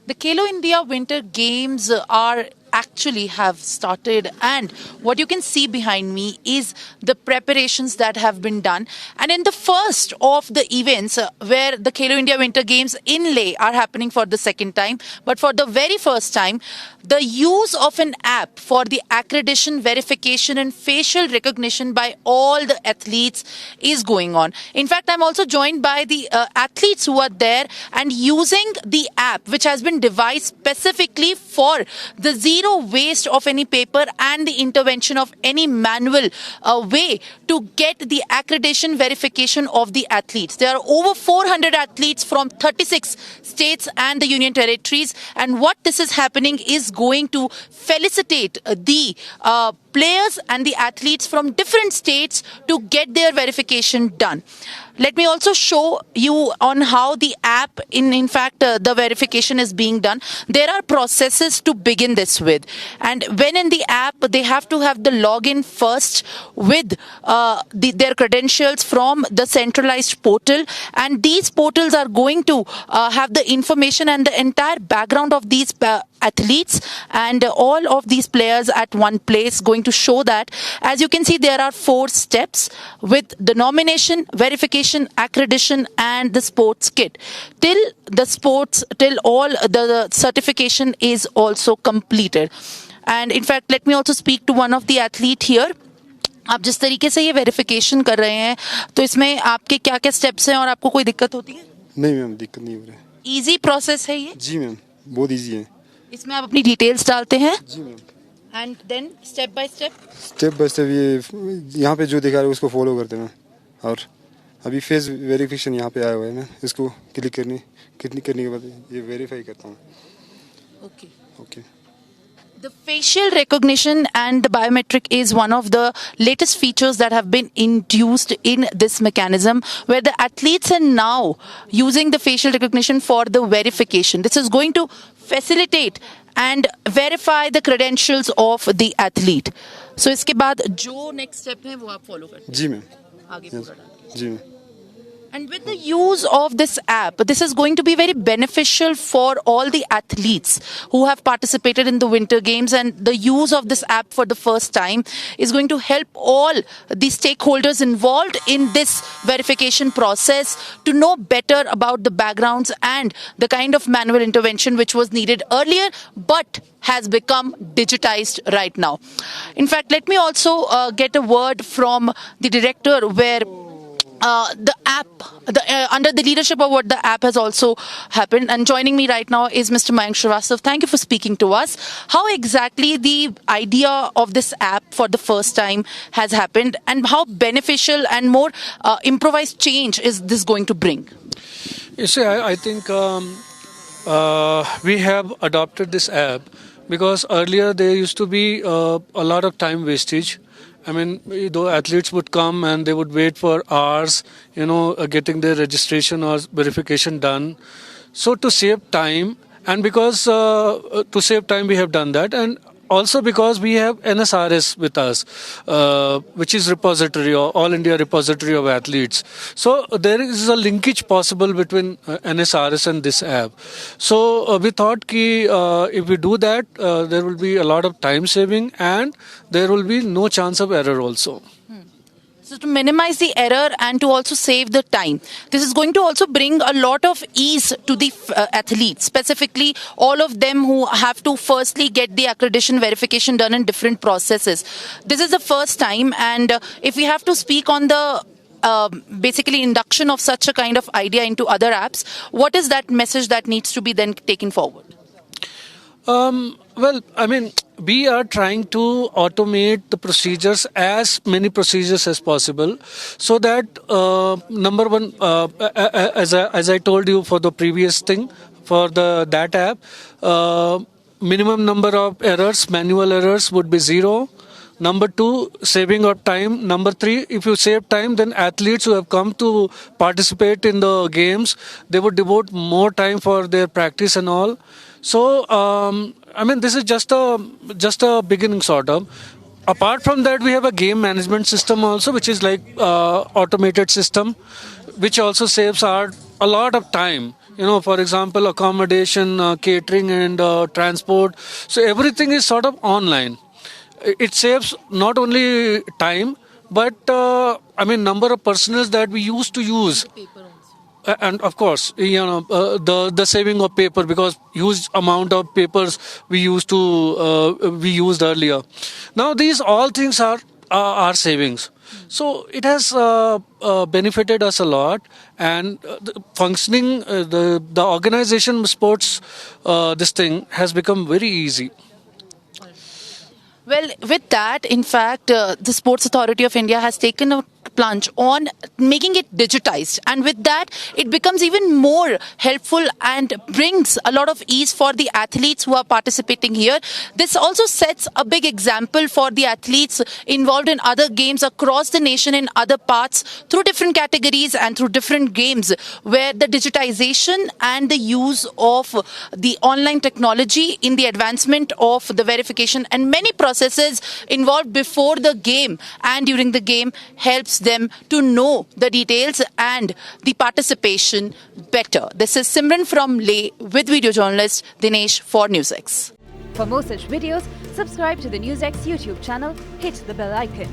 The Khelo India Winter Games are actually have started, and what you can see behind me is the preparations that have been done. And in the first of the events where the Khelo India Winter Games in Leh are happening for the second time, but for the very first time, the use of an app for the accreditation, verification and facial recognition by all the athletes is going on. In fact, I'm also joined by the athletes who are there and using the app which has been devised specifically for the zero waste of any paper and the intervention of any manual way to get the accreditation verification of the athletes. There are over 400 athletes from 36 states and the union territories, and what this is happening is going to felicitate the players and the athletes from different states to get their verification done. Let me also show you on how the app, in fact, the verification is being done. There are processes to begin this with. And when in the app, they have to have the login first with their credentials from the centralized portal. And these portals are going to have the information and the entire background of these athletes and all of these players at one place, going to show that. As you can see, there are 4 steps with the nomination, verification, accreditation and the sports kit. Till all the certification is also completed. And in fact, let me also speak to one of the athlete here. आप जिस तरीके से ये verification कर रहे हैं, तो इसमें आपके क्या क्या स्टेप्स हैं और आपको कोई दिक्कत होती है? नहीं मैम, दिक्कत नहीं हो रही है। इजी प्रोसेस है ये? जी मैम, बहुत इजी है। इसमें आप अपनी डिटेल्स डालते हैं? जी ma'am. And then step by step ये यहाँ पे जो दिखा रहे हैं उसको फॉलो करते हैं। और अभी फेस वेरिफिकेशन यहाँ पे आया हुआ है ना, इसको क्लिक करने के बाद ये वेरीफाई करता हूँ। Okay. The facial recognition and the biometric is one of the latest features that have been introduced in this mechanism, where the athletes are now using the facial recognition for the verification. This is going to facilitate and verify the credentials of the athlete. So इसके बाद जो next step है वो आप follow करते हैं? जी ma'am. आगे पूरा डालिए। जी ma'am. And with the use of this app, this is going to be very beneficial for all the athletes who have participated in the Winter Games, and the use of this app for the first time is going to help all the stakeholders involved in this verification process to know better about the backgrounds and the kind of manual intervention which was needed earlier but has become digitized right now. In fact, let me also get a word from the director where the app, under the leadership of what the app has also happened. And joining me right now is Mr. Mayank Srivastav. Thank you for speaking to us. How exactly the idea of this app for the first time has happened, and how beneficial and more improvised change is this going to bring? You see, I think we have adopted this app because earlier there used to be a lot of time wastage. I mean, though athletes would come and they would wait for hours, getting their registration or verification done. So to save time, and because to save time we have done that, and also because we have NSRS with us, which is repository or All India Repository of Athletes. So there is a linkage possible between NSRS and this app. So we thought ki, if we do that, there will be a lot of time saving and there will be no chance of error also. So to minimize the error and to also save the time, this is going to also bring a lot of ease to the athletes, specifically all of them who have to firstly get the accreditation verification done in different processes. This is the first time, and if we have to speak on the basically induction of such a kind of idea into other apps, what is that message that needs to be then taken forward? Well, I mean, we are trying to automate the procedures, as many procedures as possible, so that number one, as I told you for the previous thing, for that app, minimum number of errors, manual errors would be 0. Number 2, saving of time. Number 3, if you save time, then athletes who have come to participate in the games, they would devote more time for their practice and all. So, I mean, this is just a beginning sort of. Apart from that, we have a game management system also, which is like automated system, which also saves a lot of time. For example, accommodation, catering, and transport. So everything is sort of online. It saves not only time, but number of personnel that we used to use. And of course, the saving of paper, because huge amount of papers we used earlier. Now these all things are savings. So it has benefited us a lot, and functioning the organization sports this thing has become very easy. Well, with that, in fact, the Sports Authority of India has taken a plunge on making it digitized, and with that it becomes even more helpful and brings a lot of ease for the athletes who are participating here. This also sets a big example for the athletes involved in other games across the nation in other parts through different categories and through different games, where the digitization and the use of the online technology in the advancement of the verification and many processes involved before the game and during the game helps them to know the details and the participation better. This is Simran from Leh with video journalist Dinesh for NewsX. For more such videos, subscribe to the NewsX YouTube channel, hit the bell icon.